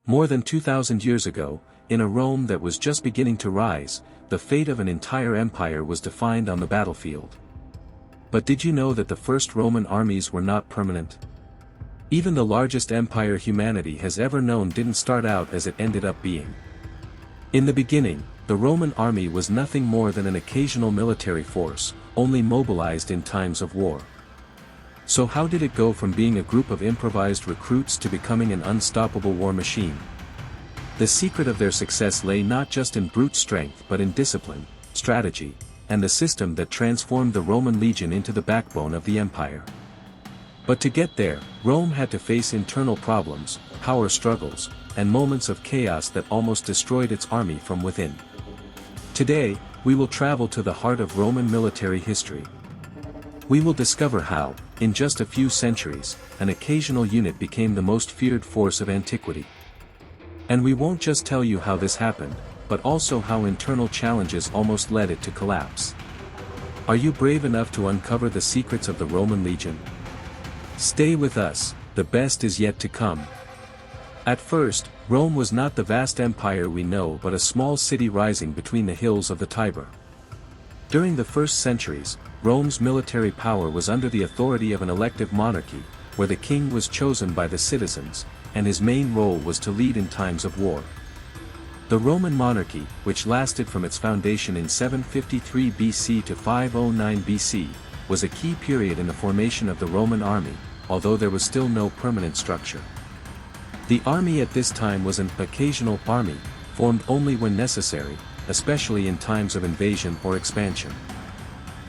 More than 2,000 years ago, in a Rome that was just beginning to rise, the fate of an entire empire was defined on the battlefield. But did you know that the first Roman armies were not permanent? Even the largest empire humanity has ever known didn't start out as it ended up being. In the beginning, the Roman army was nothing more than an occasional military force, only mobilized in times of war. So how did it go from being a group of improvised recruits to becoming an unstoppable war machine? The secret of their success lay not just in brute strength but in discipline, strategy, and the system that transformed the Roman legion into the backbone of the empire. But to get there, Rome had to face internal problems, power struggles, and moments of chaos that almost destroyed its army from within. Today, we will travel to the heart of Roman military history. We will discover how, in just a few centuries, an occasional unit became the most feared force of antiquity. And we won't just tell you how this happened, but also how internal challenges almost led it to collapse. Are you brave enough to uncover the secrets of the Roman legion? Stay with us, the best is yet to come. At first, Rome was not the vast empire we know but a small city rising between the hills of the Tiber. During the first centuries, Rome's military power was under the authority of an elective monarchy, where the king was chosen by the citizens, and his main role was to lead in times of war. The Roman monarchy, which lasted from its foundation in 753 BC to 509 BC, was a key period in the formation of the Roman army, although there was still no permanent structure. The army at this time was an occasional army, formed only when necessary, especially in times of invasion or expansion.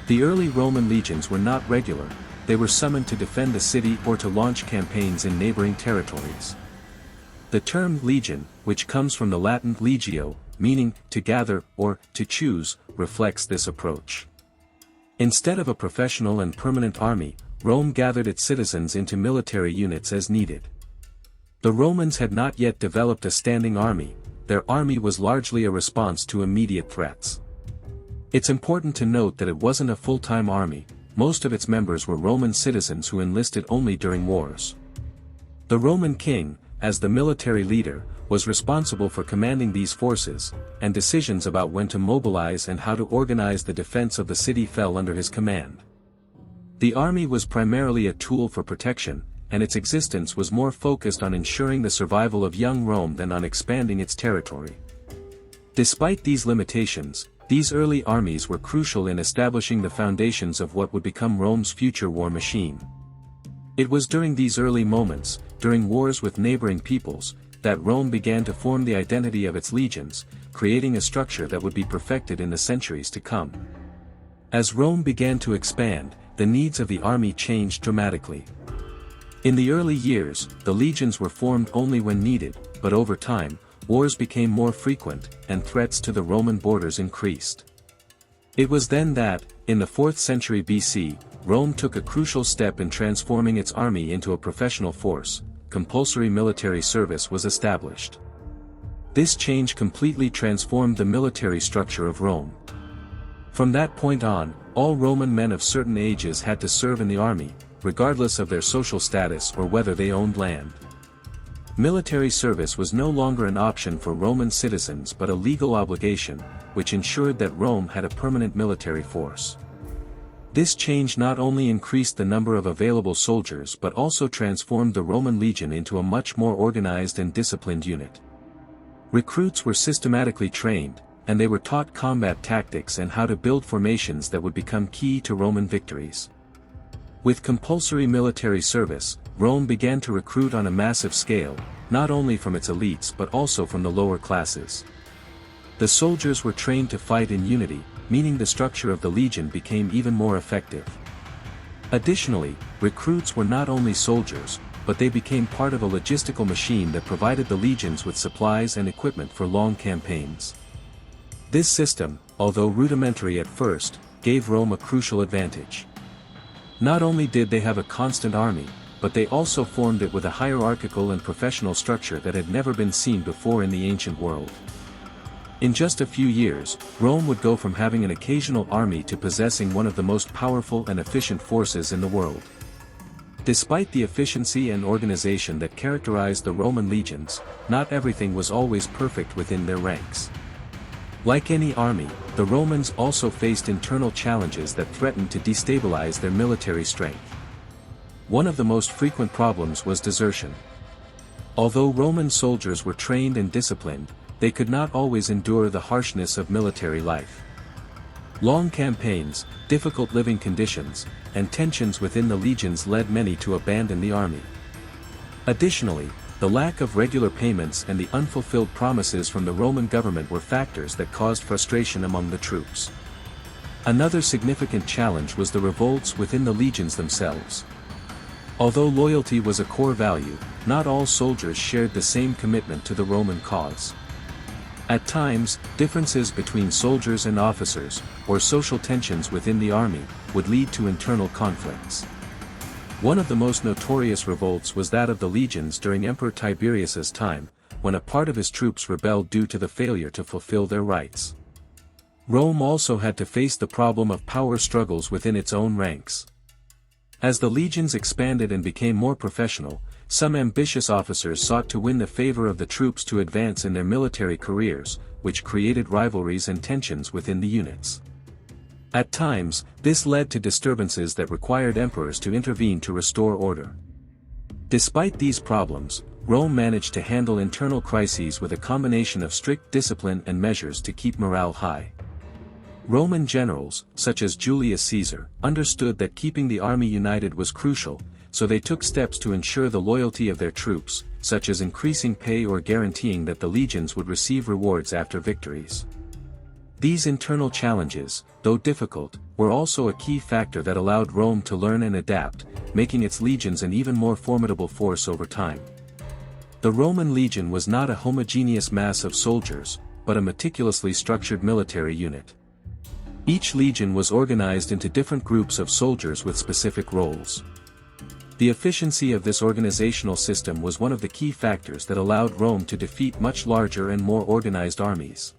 The early Roman legions were not regular, they were summoned to defend the city or to launch campaigns in neighboring territories. The term legion, which comes from the Latin legio, meaning to gather or to choose, reflects this approach. Instead of a professional and permanent army, Rome gathered its citizens into military units as needed. The Romans had not yet developed a standing army, their army was largely a response to immediate threats. It's important to note that it wasn't a full-time army, most of its members were Roman citizens who enlisted only during wars. The Roman king, as the military leader, was responsible for commanding these forces, and decisions about when to mobilize and how to organize the defense of the city fell under his command. The army was primarily a tool for protection, and its existence was more focused on ensuring the survival of young Rome than on expanding its territory. Despite these limitations, these early armies were crucial in establishing the foundations of what would become Rome's future war machine. It was during these early moments, during wars with neighboring peoples, that Rome began to form the identity of its legions, creating a structure that would be perfected in the centuries to come. As Rome began to expand, the needs of the army changed dramatically. In the early years, the legions were formed only when needed, but over time, wars became more frequent, and threats to the Roman borders increased. It was then that, in the 4th century BC, Rome took a crucial step in transforming its army into a professional force. Compulsory military service was established. This change completely transformed the military structure of Rome. From that point on, all Roman men of certain ages had to serve in the army, regardless of their social status or whether they owned land. Military service was no longer an option for Roman citizens but a legal obligation, which ensured that Rome had a permanent military force. This change not only increased the number of available soldiers but also transformed the Roman legion into a much more organized and disciplined unit. Recruits were systematically trained, and they were taught combat tactics and how to build formations that would become key to Roman victories. With compulsory military service, Rome began to recruit on a massive scale, not only from its elites but also from the lower classes. The soldiers were trained to fight in unity, meaning the structure of the legion became even more effective. Additionally, recruits were not only soldiers, but they became part of a logistical machine that provided the legions with supplies and equipment for long campaigns. This system, although rudimentary at first, gave Rome a crucial advantage. Not only did they have a constant army, but they also formed it with a hierarchical and professional structure that had never been seen before in the ancient world. In just a few years, Rome would go from having an occasional army to possessing one of the most powerful and efficient forces in the world. Despite the efficiency and organization that characterized the Roman legions, not everything was always perfect within their ranks. Like any army, the Romans also faced internal challenges that threatened to destabilize their military strength. One of the most frequent problems was desertion. Although Roman soldiers were trained and disciplined, they could not always endure the harshness of military life. Long campaigns, difficult living conditions, and tensions within the legions led many to abandon the army. Additionally, the lack of regular payments and the unfulfilled promises from the Roman government were factors that caused frustration among the troops. Another significant challenge was the revolts within the legions themselves. Although loyalty was a core value, not all soldiers shared the same commitment to the Roman cause. At times, differences between soldiers and officers, or social tensions within the army, would lead to internal conflicts. One of the most notorious revolts was that of the legions during Emperor Tiberius's time, when a part of his troops rebelled due to the failure to fulfill their rights. Rome also had to face the problem of power struggles within its own ranks. As the legions expanded and became more professional, some ambitious officers sought to win the favor of the troops to advance in their military careers, which created rivalries and tensions within the units. At times, this led to disturbances that required emperors to intervene to restore order. Despite these problems, Rome managed to handle internal crises with a combination of strict discipline and measures to keep morale high. Roman generals, such as Julius Caesar, understood that keeping the army united was crucial, so they took steps to ensure the loyalty of their troops, such as increasing pay or guaranteeing that the legions would receive rewards after victories. These internal challenges, though difficult, were also a key factor that allowed Rome to learn and adapt, making its legions an even more formidable force over time. The Roman legion was not a homogeneous mass of soldiers, but a meticulously structured military unit. Each legion was organized into different groups of soldiers with specific roles. The efficiency of this organizational system was one of the key factors that allowed Rome to defeat much larger and more organized armies.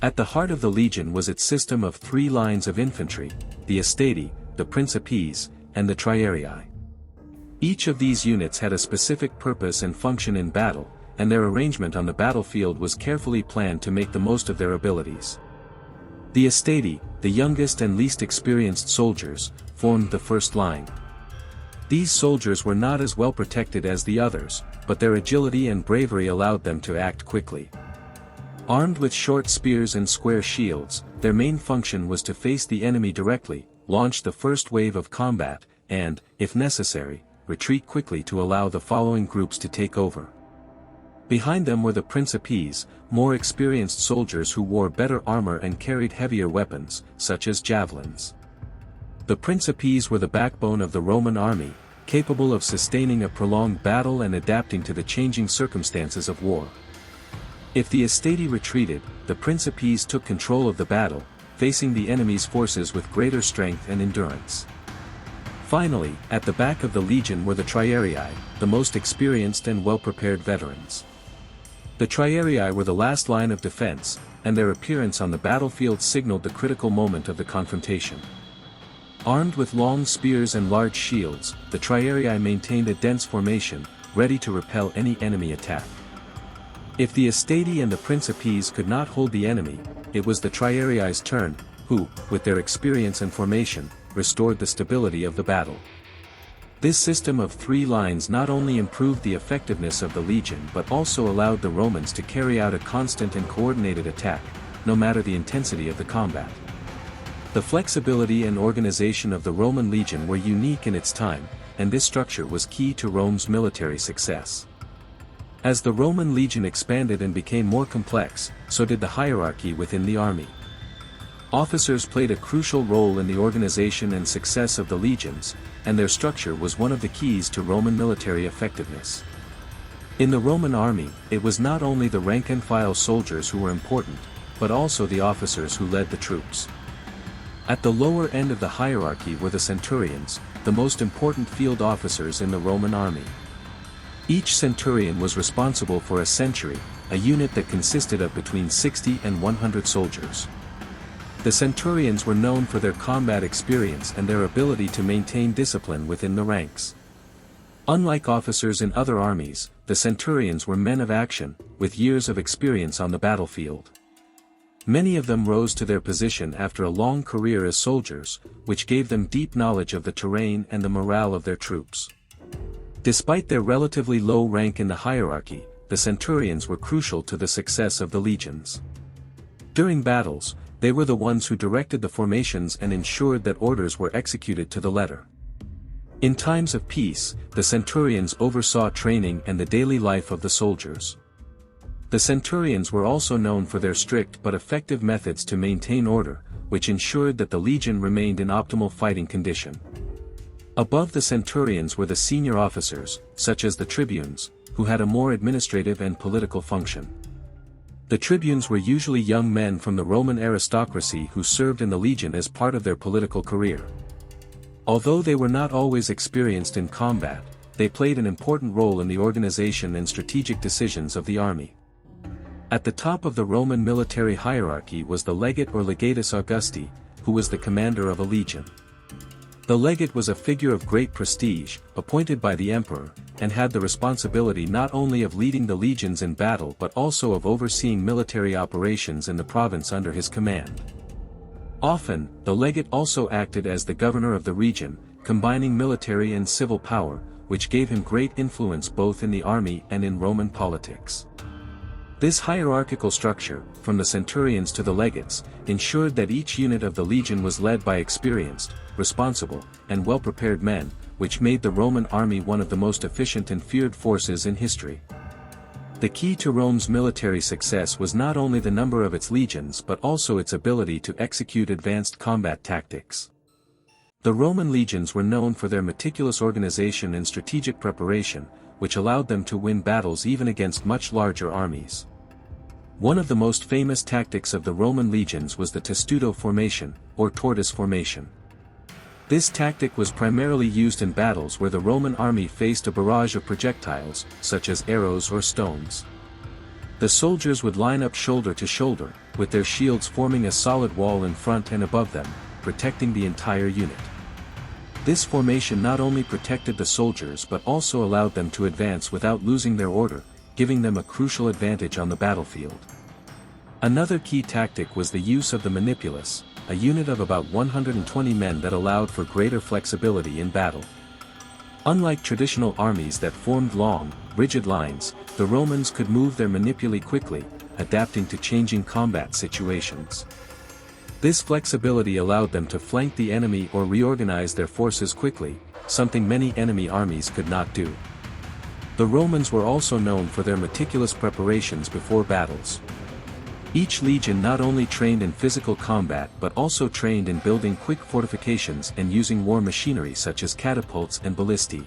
At the heart of the legion was its system of 3 lines of infantry, the Estati, the Principes, and the Triarii. Each of these units had a specific purpose and function in battle, and their arrangement on the battlefield was carefully planned to make the most of their abilities. The Estati, the youngest and least experienced soldiers, formed the first line. These soldiers were not as well protected as the others, but their agility and bravery allowed them to act quickly. Armed with short spears and square shields, their main function was to face the enemy directly, launch the first wave of combat, and, if necessary, retreat quickly to allow the following groups to take over. Behind them were the Principes, more experienced soldiers who wore better armor and carried heavier weapons, such as javelins. The Principes were the backbone of the Roman army, capable of sustaining a prolonged battle and adapting to the changing circumstances of war. If the Estati retreated, the Principes took control of the battle, facing the enemy's forces with greater strength and endurance. Finally, at the back of the legion were the Triarii, the most experienced and well-prepared veterans. The Triarii were the last line of defense, and their appearance on the battlefield signaled the critical moment of the confrontation. Armed with long spears and large shields, the Triarii maintained a dense formation, ready to repel any enemy attack. If the Estati and the Principes could not hold the enemy, it was the Triarii's turn, who, with their experience and formation, restored the stability of the battle. This system of 3 lines not only improved the effectiveness of the legion but also allowed the Romans to carry out a constant and coordinated attack, no matter the intensity of the combat. The flexibility and organization of the Roman legion were unique in its time, and this structure was key to Rome's military success. As the Roman legion expanded and became more complex, so did the hierarchy within the army. Officers played a crucial role in the organization and success of the legions, and their structure was one of the keys to Roman military effectiveness. In the Roman army, it was not only the rank-and-file soldiers who were important, but also the officers who led the troops. At the lower end of the hierarchy were the centurions, the most important field officers in the Roman army. Each centurion was responsible for a century, a unit that consisted of between 60 and 100 soldiers. The centurions were known for their combat experience and their ability to maintain discipline within the ranks. Unlike officers in other armies, the centurions were men of action, with years of experience on the battlefield. Many of them rose to their position after a long career as soldiers, which gave them deep knowledge of the terrain and the morale of their troops. Despite their relatively low rank in the hierarchy, the centurions were crucial to the success of the legions. During battles, they were the ones who directed the formations and ensured that orders were executed to the letter. In times of peace, the centurions oversaw training and the daily life of the soldiers. The centurions were also known for their strict but effective methods to maintain order, which ensured that the legion remained in optimal fighting condition. Above the centurions were the senior officers, such as the tribunes, who had a more administrative and political function. The tribunes were usually young men from the Roman aristocracy who served in the legion as part of their political career. Although they were not always experienced in combat, they played an important role in the organization and strategic decisions of the army. At the top of the Roman military hierarchy was the legate or legatus Augusti, who was the commander of a legion. The legate was a figure of great prestige, appointed by the emperor, and had the responsibility not only of leading the legions in battle but also of overseeing military operations in the province under his command. Often, the legate also acted as the governor of the region, combining military and civil power, which gave him great influence both in the army and in Roman politics. This hierarchical structure, from the centurions to the legates, ensured that each unit of the legion was led by experienced, responsible, and well-prepared men, which made the Roman army one of the most efficient and feared forces in history. The key to Rome's military success was not only the number of its legions but also its ability to execute advanced combat tactics. The Roman legions were known for their meticulous organization and strategic preparation, which allowed them to win battles even against much larger armies. One of the most famous tactics of the Roman legions was the testudo formation, or tortoise formation. This tactic was primarily used in battles where the Roman army faced a barrage of projectiles, such as arrows or stones. The soldiers would line up shoulder to shoulder, with their shields forming a solid wall in front and above them, protecting the entire unit. This formation not only protected the soldiers but also allowed them to advance without losing their order, giving them a crucial advantage on the battlefield. Another key tactic was the use of the manipulus, a unit of about 120 men that allowed for greater flexibility in battle. Unlike traditional armies that formed long, rigid lines, the Romans could move their manipuli quickly, adapting to changing combat situations. This flexibility allowed them to flank the enemy or reorganize their forces quickly, something many enemy armies could not do. The Romans were also known for their meticulous preparations before battles. Each legion not only trained in physical combat but also trained in building quick fortifications and using war machinery such as catapults and ballistae.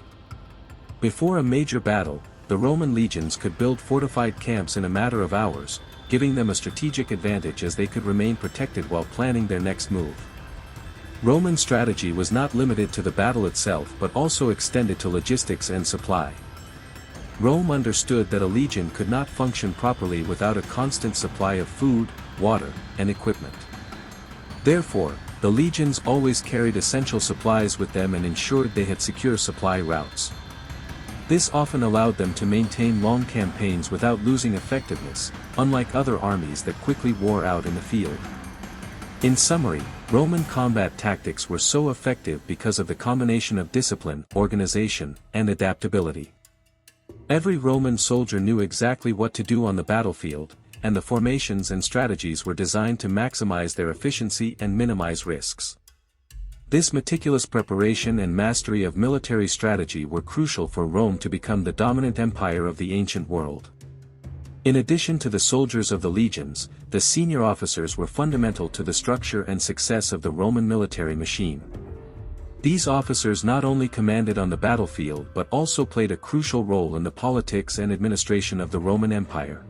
Before a major battle, the Roman legions could build fortified camps in a matter of hours, giving them a strategic advantage as they could remain protected while planning their next move. Roman strategy was not limited to the battle itself but also extended to logistics and supply. Rome understood that a legion could not function properly without a constant supply of food, water, and equipment. Therefore, the legions always carried essential supplies with them and ensured they had secure supply routes. This often allowed them to maintain long campaigns without losing effectiveness, unlike other armies that quickly wore out in the field. In summary, Roman combat tactics were so effective because of the combination of discipline, organization, and adaptability. Every Roman soldier knew exactly what to do on the battlefield, and the formations and strategies were designed to maximize their efficiency and minimize risks. This meticulous preparation and mastery of military strategy were crucial for Rome to become the dominant empire of the ancient world. In addition to the soldiers of the legions, the senior officers were fundamental to the structure and success of the Roman military machine. These officers not only commanded on the battlefield but also played a crucial role in the politics and administration of the Roman Empire.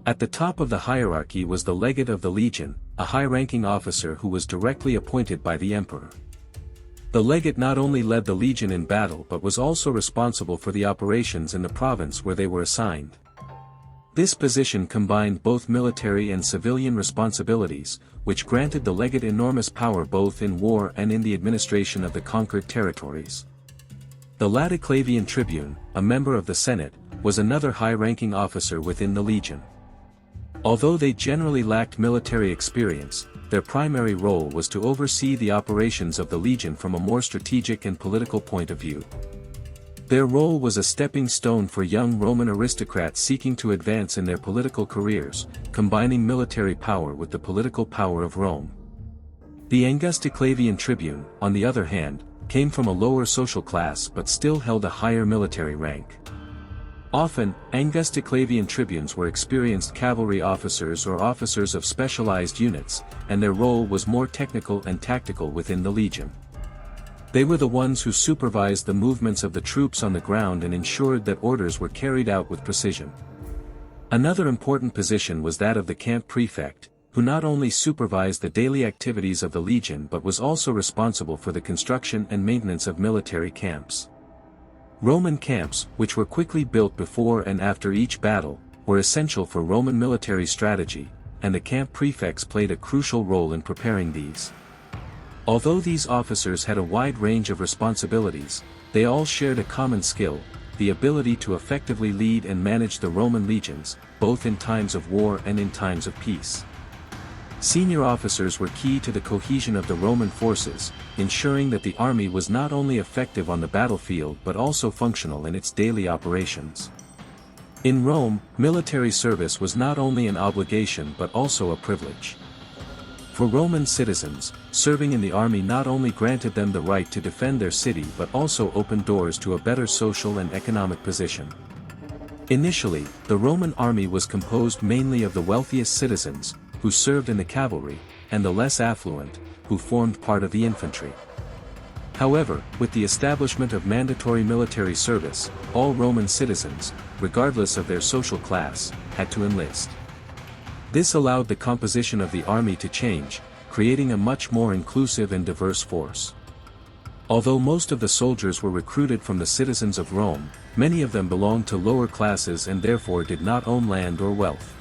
At the top of the hierarchy was the legate of the legion, a high-ranking officer who was directly appointed by the emperor. The legate not only led the legion in battle but was also responsible for the operations in the province where they were assigned. This position combined both military and civilian responsibilities, which granted the legate enormous power both in war and in the administration of the conquered territories. The Laticlavian tribune, a member of the Senate, was another high-ranking officer within the legion. Although they generally lacked military experience, their primary role was to oversee the operations of the legion from a more strategic and political point of view. Their role was a stepping stone for young Roman aristocrats seeking to advance in their political careers, combining military power with the political power of Rome. The Angusticlavian tribune, on the other hand, came from a lower social class but still held a higher military rank. Often, Angusticlavian tribunes were experienced cavalry officers or officers of specialized units, and their role was more technical and tactical within the legion. They were the ones who supervised the movements of the troops on the ground and ensured that orders were carried out with precision. Another important position was that of the camp prefect, who not only supervised the daily activities of the legion but was also responsible for the construction and maintenance of military camps. Roman camps, which were quickly built before and after each battle, were essential for Roman military strategy, and the camp prefects played a crucial role in preparing these. Although these officers had a wide range of responsibilities, they all shared a common skill, the ability to effectively lead and manage the Roman legions, both in times of war and in times of peace. Senior officers were key to the cohesion of the Roman forces, ensuring that the army was not only effective on the battlefield but also functional in its daily operations. In Rome, military service was not only an obligation but also a privilege. For Roman citizens, serving in the army not only granted them the right to defend their city but also opened doors to a better social and economic position. Initially, the Roman army was composed mainly of the wealthiest citizens, who served in the cavalry, and the less affluent, who formed part of the infantry. However, with the establishment of mandatory military service, all Roman citizens, regardless of their social class, had to enlist. This allowed the composition of the army to change, creating a much more inclusive and diverse force. Although most of the soldiers were recruited from the citizens of Rome, many of them belonged to lower classes and therefore did not own land or wealth.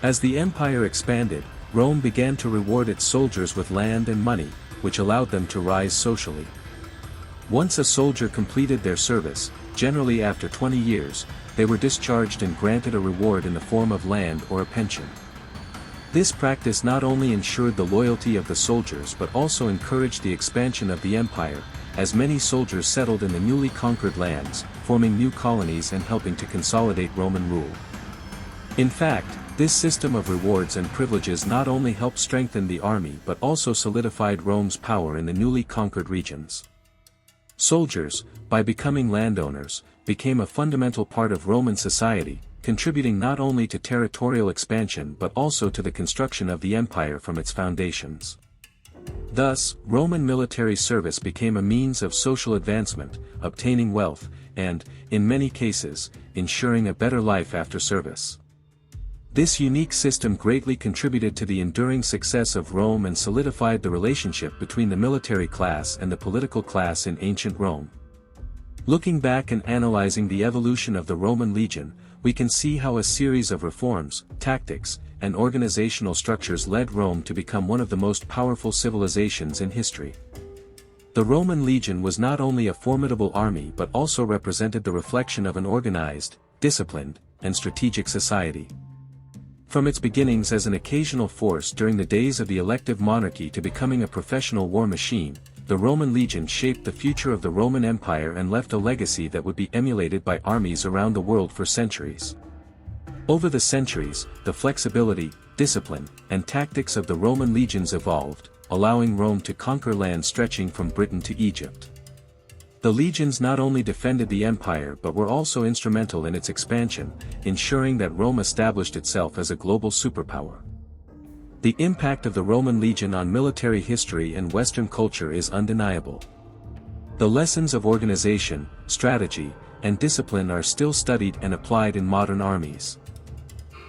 As the empire expanded, Rome began to reward its soldiers with land and money, which allowed them to rise socially. Once a soldier completed their service, generally after 20 years, they were discharged and granted a reward in the form of land or a pension. This practice not only ensured the loyalty of the soldiers but also encouraged the expansion of the empire, as many soldiers settled in the newly conquered lands, forming new colonies and helping to consolidate Roman rule. In fact, this system of rewards and privileges not only helped strengthen the army but also solidified Rome's power in the newly conquered regions. Soldiers, by becoming landowners, became a fundamental part of Roman society, contributing not only to territorial expansion but also to the construction of the empire from its foundations. Thus, Roman military service became a means of social advancement, obtaining wealth, and, in many cases, ensuring a better life after service. This unique system greatly contributed to the enduring success of Rome and solidified the relationship between the military class and the political class in ancient Rome. Looking back and analyzing the evolution of the Roman legion, we can see how a series of reforms, tactics, and organizational structures led Rome to become one of the most powerful civilizations in history. The Roman legion was not only a formidable army but also represented the reflection of an organized, disciplined, and strategic society. From its beginnings as an occasional force during the days of the elective monarchy to becoming a professional war machine, the Roman legion shaped the future of the Roman Empire and left a legacy that would be emulated by armies around the world for centuries. Over the centuries, the flexibility, discipline, and tactics of the Roman legions evolved, allowing Rome to conquer land stretching from Britain to Egypt. The legions not only defended the empire but were also instrumental in its expansion, ensuring that Rome established itself as a global superpower. The impact of the Roman legion on military history and Western culture is undeniable. The lessons of organization, strategy, and discipline are still studied and applied in modern armies.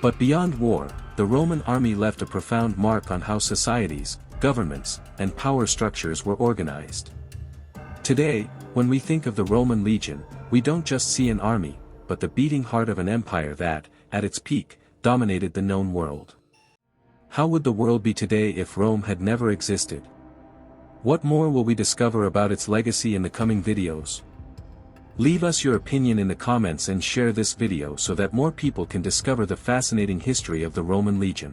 But beyond war, the Roman army left a profound mark on how societies, governments, and power structures were organized. Today, when we think of the Roman legion, we don't just see an army, but the beating heart of an empire that, at its peak, dominated the known world. How would the world be today if Rome had never existed? What more will we discover about its legacy in the coming videos? Leave us your opinion in the comments and share this video so that more people can discover the fascinating history of the Roman legion.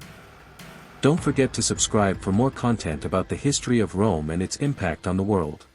Don't forget to subscribe for more content about the history of Rome and its impact on the world.